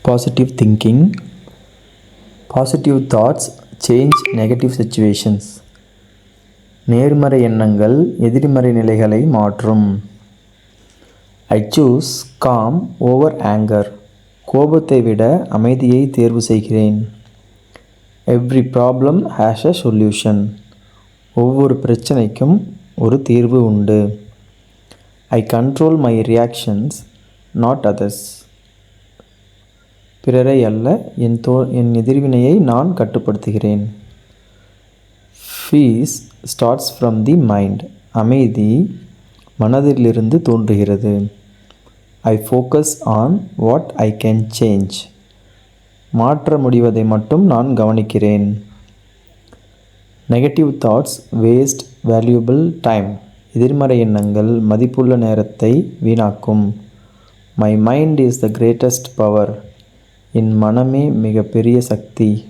Positive thinking. Positive thoughts change negative situations. நேர்மறை எண்ணங்கள் எதிர்மறை நிலைகளை மாற்றும். I choose calm over anger. கோபத்தை விட அமைதியை தேர்வு செய்கிறேன். Every problem has a solution. ஒவ்வொரு பிரச்சனைக்கும் ஒரு தீர்வு உண்டு. I control my reactions, not others. பிறரை அல்ல, என் எதிர்வினையை நான் கட்டுப்படுத்துகிறேன். Peace starts from the mind. அமைதி மனதிலிருந்து தோன்றுகிறது. I focus on what I can change. மாற்ற முடிவதை மட்டும் நான் கவனிக்கிறேன். Negative thoughts waste valuable time. எதிர்மறை எண்ணங்கள் மதிப்புள்ள நேரத்தை வீணாக்கும். My mind is the greatest power. என் மனமே மிக பெரிய சக்தி.